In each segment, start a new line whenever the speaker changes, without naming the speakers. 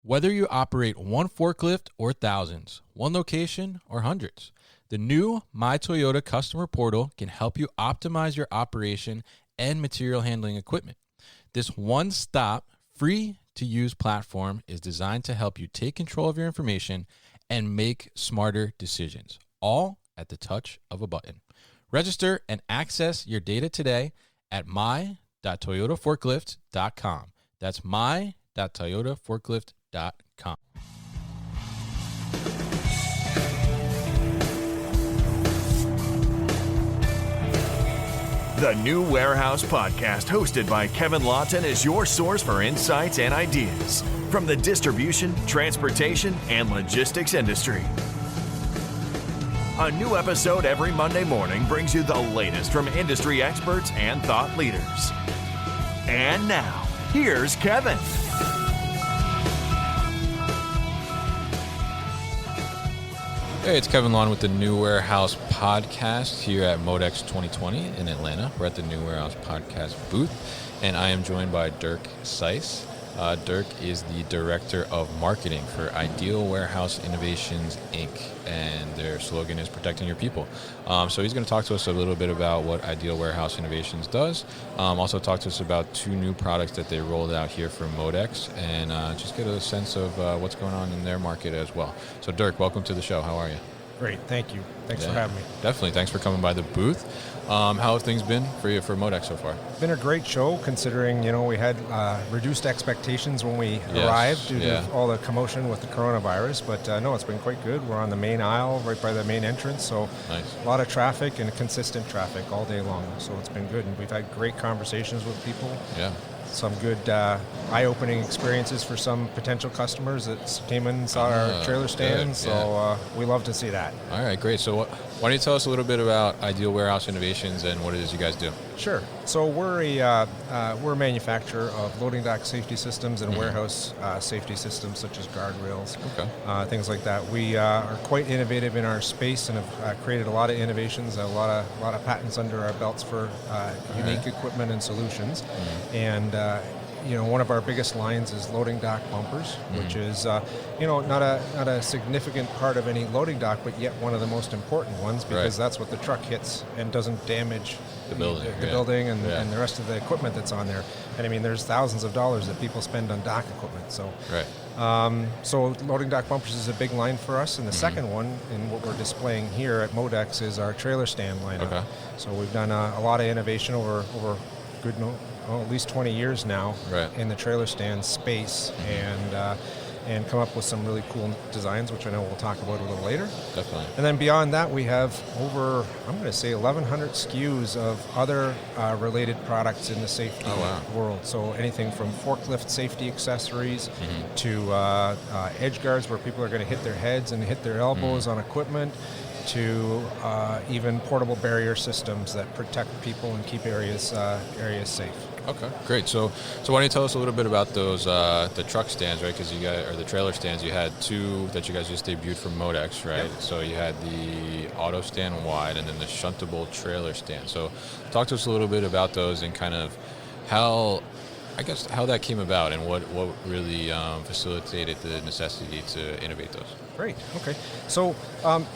Whether you operate one forklift or thousands, one location or hundreds, the new My Toyota customer portal can help you optimize your operation and material handling equipment. This one-stop, free-to-use platform is designed to help you take control of your information and make smarter decisions, all at the touch of a button. Register and access your data today at my.toyotaforklift.com. That's my.toyotaforklift.com.
The New Warehouse Podcast, hosted by Kevin Lawton, is your source for insights and ideas from the distribution, transportation, and logistics industry. A new episode every Monday morning brings you the latest from industry experts and thought leaders. And now, here's Kevin.
Hey, it's Kevin Lawton with the New Warehouse Podcast here at MODEX 2020 in Atlanta. We're at the New Warehouse Podcast booth, and I am joined by Dirk Seis. Dirk is the Director of Marketing for Ideal Warehouse Innovations, Inc., and their slogan is Protecting Your People. So he's going to talk to us a little bit about what Ideal Warehouse Innovations does, also talk to us about two new products that they rolled out here for MODEX, and just get a sense of what's going on in their market as well. So Dirk, welcome to the show. How are you?
Great, thank you. Thanks for having me.
Definitely. Thanks for coming by the booth. How have things been for you for MODEX so far?
Been a great show, considering we had reduced expectations when we arrived due to all the commotion with the coronavirus. But no, it's been quite good. We're on the main aisle, right by the main entrance, so nice. A lot of traffic and consistent traffic all day long. So it's been good, and we've had great conversations with people. Yeah. Some good eye-opening experiences for some potential customers that came in and saw our trailer stand, so we love to see that.
All right, great. So why don't you tell us a little bit about Ideal Warehouse Innovations and what it is you guys do?
Sure. So we're a manufacturer of loading dock safety systems and warehouse safety systems, such as guardrails, things like that. We are quite innovative in our space and have created a lot of innovations, a lot of patents under our belts for unique equipment and solutions. And one of our biggest lines is loading dock bumpers, which is not a significant part of any loading dock, but yet one of the most important ones, because that's what the truck hits and doesn't damage the building and the rest of the equipment that's on there. And I mean, there's thousands of dollars that people spend on dock equipment. So, so loading dock bumpers is a big line for us. And the second one, and what we're displaying here at MODEX, is our trailer stand lineup. So we've done a lot of innovation over at least 20 years now in the trailer stand space, and come up with some really cool designs, which I know we'll talk about a little later. Definitely. And then beyond that, we have over, I'm going to say, 1,100 SKUs of other related products in the safety world. So anything from forklift safety accessories to edge guards, where people are going to hit their heads and hit their elbows on equipment, to even portable barrier systems that protect people and keep areas safe.
Okay, great. So why don't you tell us a little bit about those the truck stands, right? Because the trailer stands. You had two that you guys just debuted from MODEX, right? Yep. So you had the auto stand wide, and then the shuntable trailer stand. So talk to us a little bit about those and kind of how that came about and what really facilitated the necessity to innovate those.
Great. Okay. So,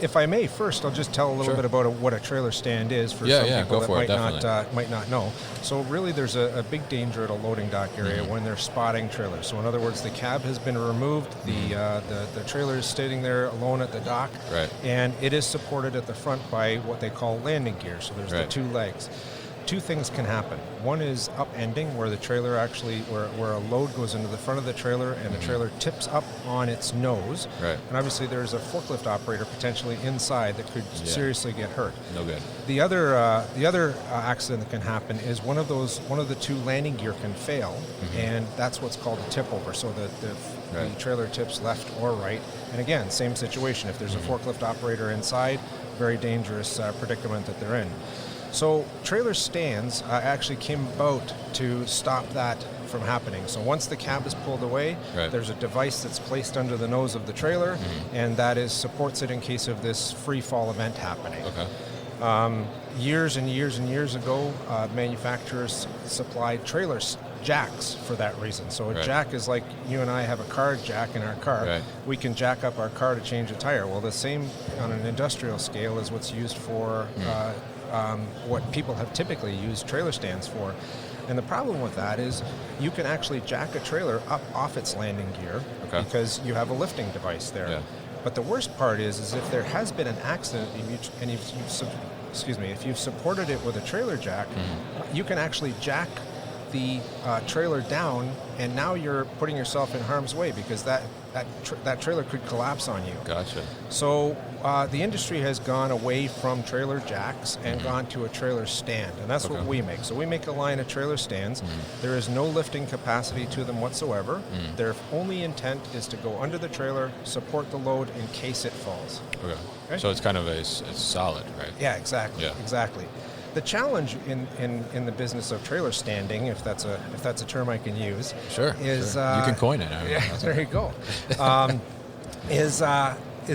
if I may, first I'll just tell a little bit about what a trailer stand is for some people that might not know. So, really, there's a big danger at a loading dock area when they're spotting trailers. So, in other words, the cab has been removed, the trailer is sitting there alone at the dock, and it is supported at the front by what they call landing gear. So, there's the two legs. Two things can happen. One is upending, where the trailer where a load goes into the front of the trailer and the trailer tips up on its nose. Right. And obviously there's a forklift operator potentially inside that could seriously get hurt. No good. The other accident that can happen is one of the two landing gear can fail, and that's what's called a tip over. So the trailer tips left or right. And again, same situation. If there's a forklift operator inside, very dangerous predicament that they're in. So trailer stands actually came about to stop that from happening. So once the cab is pulled away, there's a device that's placed under the nose of the trailer, and that supports it in case of this free fall event happening. Years and years and years ago, manufacturers supplied trailer jacks for that reason. So a
Right.
jack is like you and I have a car jack in our car.
Right.
We can jack up our car to change a tire. Well, the same on an industrial scale is what's used for what people have typically used trailer stands for. And the problem with that is you can actually jack a trailer up off its landing gear because you have a lifting device there.
Yeah.
But the worst part is if there has been an accident and if you've supported it with a trailer jack, you can actually jack the trailer down, and now you're putting yourself in harm's way because that trailer could collapse on you.
Gotcha.
So the industry has gone away from trailer jacks and gone to a trailer stand, and that's what we make. So we make a line of trailer stands. There is no lifting capacity to them whatsoever. Their only intent is to go under the trailer, support the load in case it falls.
Okay. So it's kind of it's solid, right?
Yeah, exactly.
Yeah.
Exactly. The challenge in the business of trailer standing, if that's a term I can use, is
sure. You can coin it.
Yeah, there you go. Is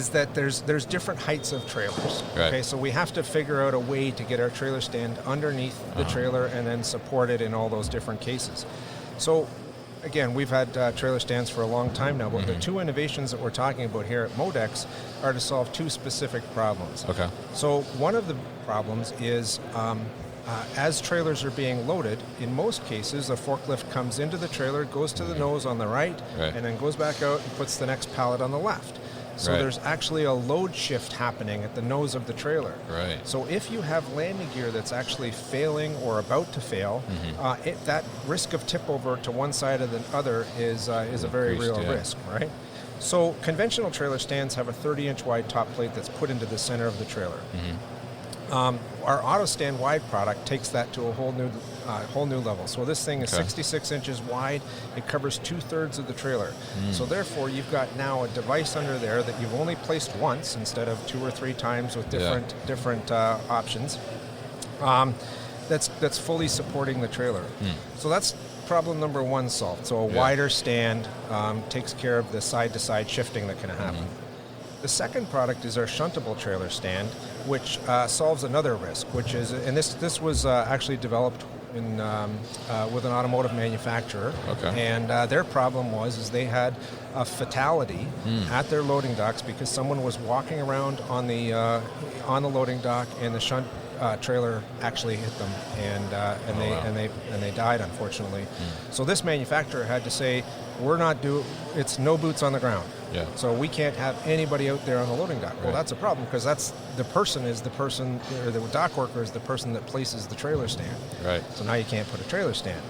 that there's different heights of trailers.
Right.
Okay, so we have to figure out a way to get our trailer stand underneath the trailer and then support it in all those different cases. So again, we've had trailer stands for a long time now, but the two innovations that we're talking about here at MODEX are to solve two specific problems.
Okay.
So one of the problems is as trailers are being loaded, in most cases, a forklift comes into the trailer, goes to the nose on the right, and then goes back out and puts the next pallet on the left. So there's actually a load shift happening at the nose of the trailer.
Right.
So if you have landing gear that's actually failing or about to fail, that risk of tip over to one side or the other is a very real risk, right? So conventional trailer stands have a 30-inch wide top plate that's put into the center of the trailer. Our auto stand wide product takes that to a whole new level. So this thing is 66 inches wide. It covers 2/3 of the trailer. So therefore, you've got now a device under there that you've only placed once instead of 2 or 3 times with different options. That's fully supporting the trailer. So that's problem number one solved. So a wider stand takes care of the side-to-side shifting that can happen. The second product is our shuntable trailer stand, which solves another risk, which is, and this was actually developed with an automotive manufacturer, and their problem is they had a fatality at their loading docks because someone was walking around on the loading dock and the shunt trailer actually hit them, and they died, unfortunately. So this manufacturer had to say, it's no boots on the ground. So we can't have anybody out there on the loading dock. Well, that's a problem because the dock worker is the person that places the trailer stand. Right. So now you can't put a trailer stand.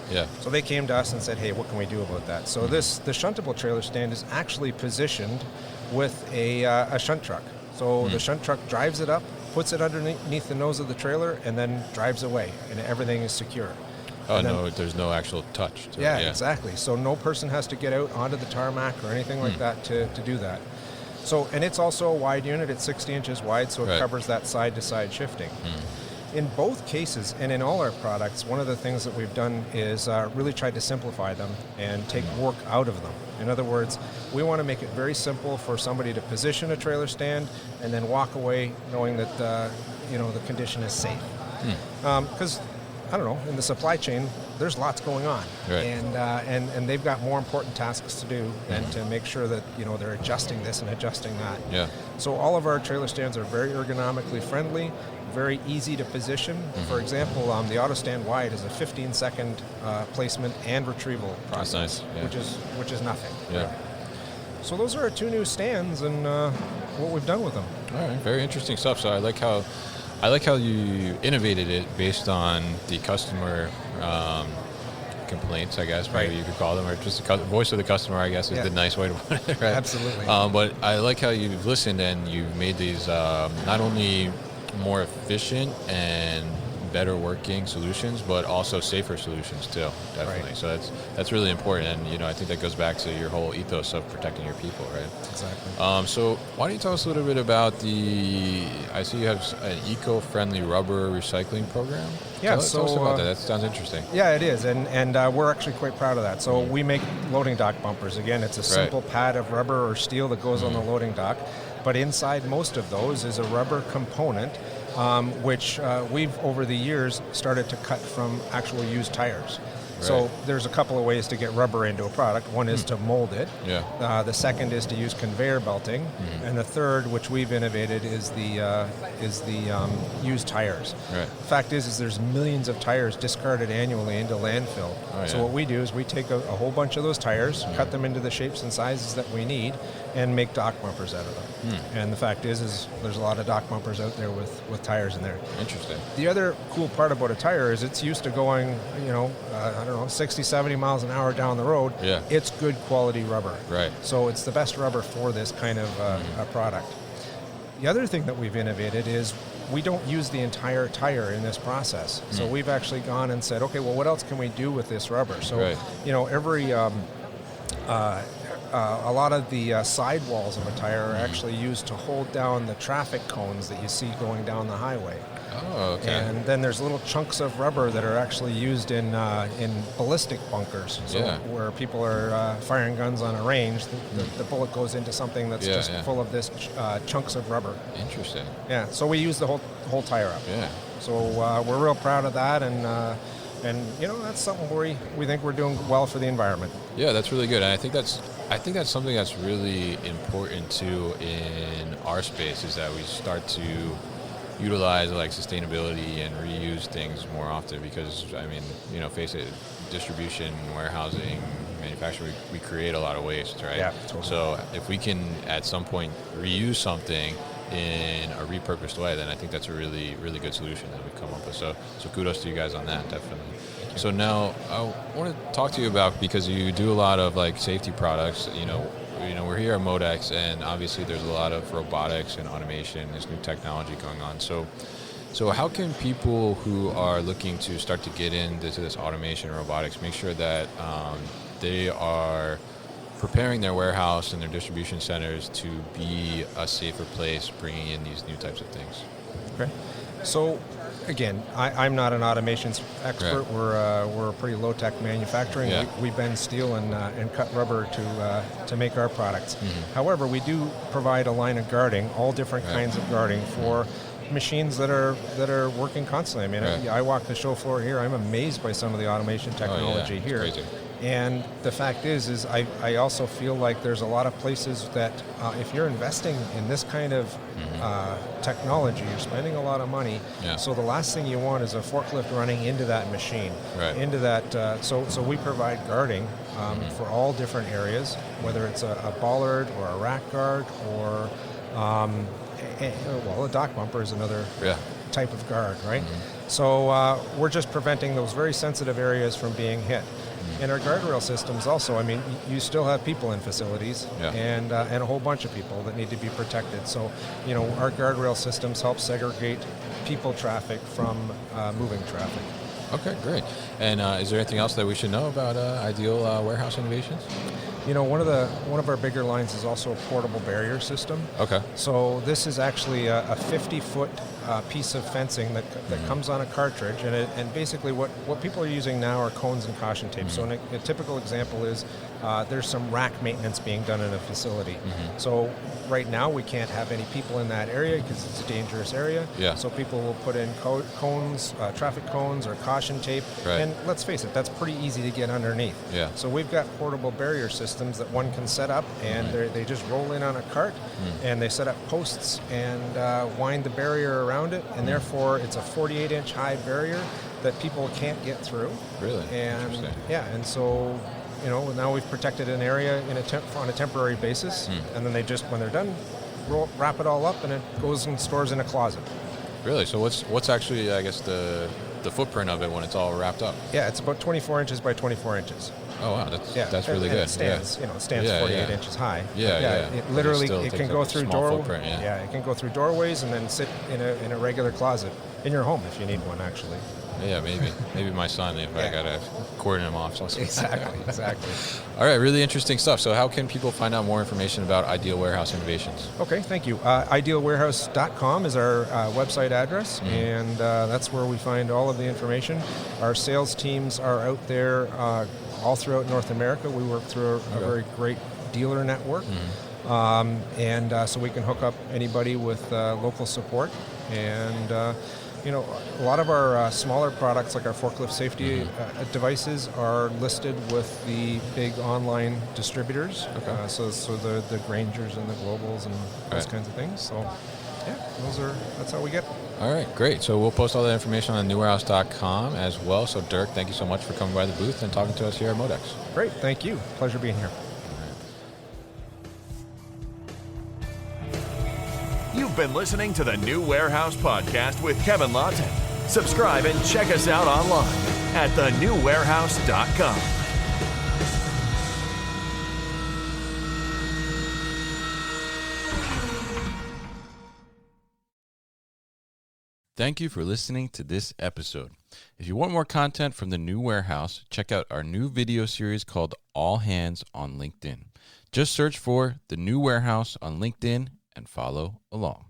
So they came to us and said, hey, what can we do about that? So the shuntable trailer stand is actually positioned with a shunt truck. So the shunt truck drives it up, puts it underneath the nose of the trailer, and then drives away, and everything is secure.
Oh, no, there's no actual touch to it.
Exactly. So no person has to get out onto the tarmac or anything like that to do that. So, and it's also a wide unit. It's 60 inches wide, so it covers that side-to-side shifting. In both cases, and in all our products, one of the things that we've done is really tried to simplify them and take work out of them. In other words, we want to make it very simple for somebody to position a trailer stand and then walk away knowing that the condition is safe. Because I don't know, in the supply chain, there's lots going on, and they've got more important tasks to do than to make sure that they're adjusting this and adjusting that. So all of our trailer stands are very ergonomically friendly, very easy to position. For example, the auto stand wide is a 15-second placement and retrieval process, which is nothing. So those are our two new stands and what we've done with them.
All right, very interesting stuff. So I like how you innovated it based on the customer complaints, I guess, maybe you could call them, or just the voice of the customer, I guess, is the nice way to put it, right?
Absolutely.
But I like how you've listened and you've made these not only more efficient and better working solutions, but also safer solutions too, definitely. So that's really important, and I think that goes back to your whole ethos of protecting your people, right?
Exactly.
So why don't you tell us a little bit about I see you have an eco-friendly rubber recycling program. Tell us about that. That sounds interesting.
Yeah, it is, and we're actually quite proud of that. So we make loading dock bumpers. Again, it's a simple pad of rubber or steel that goes on the loading dock, but inside most of those is a rubber component which we've over the years started to cut from actual used tires. So there's a couple of ways to get rubber into a product. One is to mold it.
Yeah.
The second is to use conveyor belting, and the third, which we've innovated, is the used tires.
Right.
The fact is there's millions of tires discarded annually into landfill. So what we do is we take a whole bunch of those tires, cut them into the shapes and sizes that we need, and make dock bumpers out of them. And the fact is there's a lot of dock bumpers out there with tires in there.
Interesting.
The other cool part about a tire is it's used to going, 60, 70 miles an hour down the road.
Yeah.
It's good quality rubber.
Right.
So it's the best rubber for this kind of a product. The other thing that we've innovated is we don't use the entire tire in this process. So we've actually gone and said, okay, well, what else can we do with this rubber? So, every a lot of the sidewalls of a tire are actually used to hold down the traffic cones that you see going down the highway.
Oh, okay.
And then there's little chunks of rubber that are actually used in ballistic bunkers. So where people are firing guns on a range, the bullet goes into something that's just full of this chunks of rubber.
Interesting.
Yeah. So we use the whole tire up.
Yeah.
So we're real proud of that, and that's something we think we're doing well for the environment.
Yeah, that's really good. And I think that's something that's really important too in our space, is that we start to utilize like sustainability and reuse things more often, because face it, distribution, warehousing, manufacturing, we create a lot of waste, right?
Yeah, totally.
So if we can at some point reuse something in a repurposed way, then I think that's a really, really good solution that we've come up with. So kudos to you guys on that, definitely. So now I want to talk to you about, because you do a lot of like safety products, we're here at MODEX, and obviously there's a lot of robotics and automation, there's new technology going on. So how can people who are looking to start to get into this automation and robotics make sure that they are preparing their warehouse and their distribution centers to be a safer place, bringing in these new types of things?
Okay. So again, I'm not an automation expert.
Right.
We're a pretty low-tech manufacturing.
Yeah.
We bend steel and cut rubber to make our products. However, we do provide a line of guarding, all different kinds of guarding for machines that are working constantly. I mean, I walk the show floor here. I'm amazed by some of the automation technology here.
It's crazy.
And the fact is I also feel like there's a lot of places that if you're investing in this kind of technology, you're spending a lot of money.
Yeah.
So the last thing you want is a forklift running into that machine.
Right.
Into that. So we provide guarding for all different areas, whether it's a bollard or a rack guard or a dock bumper is another type of guard, right? So we're just preventing those very sensitive areas from being hit. And our guardrail systems also, I mean, you still have people in facilities and a whole bunch of people that need to be protected. So, our guardrail systems help segregate people traffic from moving traffic.
Okay, great. And is there anything else that we should know about Ideal Warehouse Innovations?
One of our bigger lines is also a portable barrier system.
Okay.
So this is actually a 50-foot piece of fencing that comes on a cartridge, and basically what people are using now are cones and caution tape. So a typical example is there's some rack maintenance being done in a facility. So right now we can't have any people in that area because it's a dangerous area.
Yeah.
So people will put in cones, traffic cones, or caution tape.
Right.
And let's face it, that's pretty easy to get underneath.
Yeah.
So we've got portable barrier systems that one can set up, and they just roll in on a cart, and they set up posts and wind the barrier around it, and therefore it's a 48-inch high barrier that people can't get through.
Really?
And
interesting.
and so now we've protected an area on a temporary basis, and then they just, when they're done, wrap it all up, and it goes and stores in a closet.
Really? So what's actually, I guess, the footprint of it when it's all wrapped up?
Yeah, it's about 24 inches by 24 inches.
Oh wow, that's really good.
It stands, it stands 48 inches high.
Yeah.
It literally,
But
it can go through
it
can go through doorways and then sit in a regular closet in your home if you need one, actually.
Yeah, maybe my son, if I gotta cordon him off.
Exactly.
All right, really interesting stuff. So how can people find out more information about Ideal Warehouse Innovations?
Okay, thank you. Idealwarehouse.com is our website address, and that's where we find all of the information. Our sales teams are out there all throughout North America. We work through a very great dealer network, and so we can hook up anybody with local support. And a lot of our smaller products, like our forklift safety devices, are listed with the big online distributors.
Okay.
So the Grangers and the Globals and those kinds of things. So, yeah, that's how we get.
All right, great. So we'll post all that information on newwarehouse.com as well. So Dirk, thank you so much for coming by the booth and talking to us here at MODEX.
Great, thank you. Pleasure being here.
You've been listening to the New Warehouse Podcast with Kevin Lawton. Subscribe and check us out online at thenewwarehouse.com.
Thank you for listening to this episode. If you want more content from the New Warehouse, check out our new video series called All Hands on LinkedIn. Just search for the New Warehouse on LinkedIn and follow along.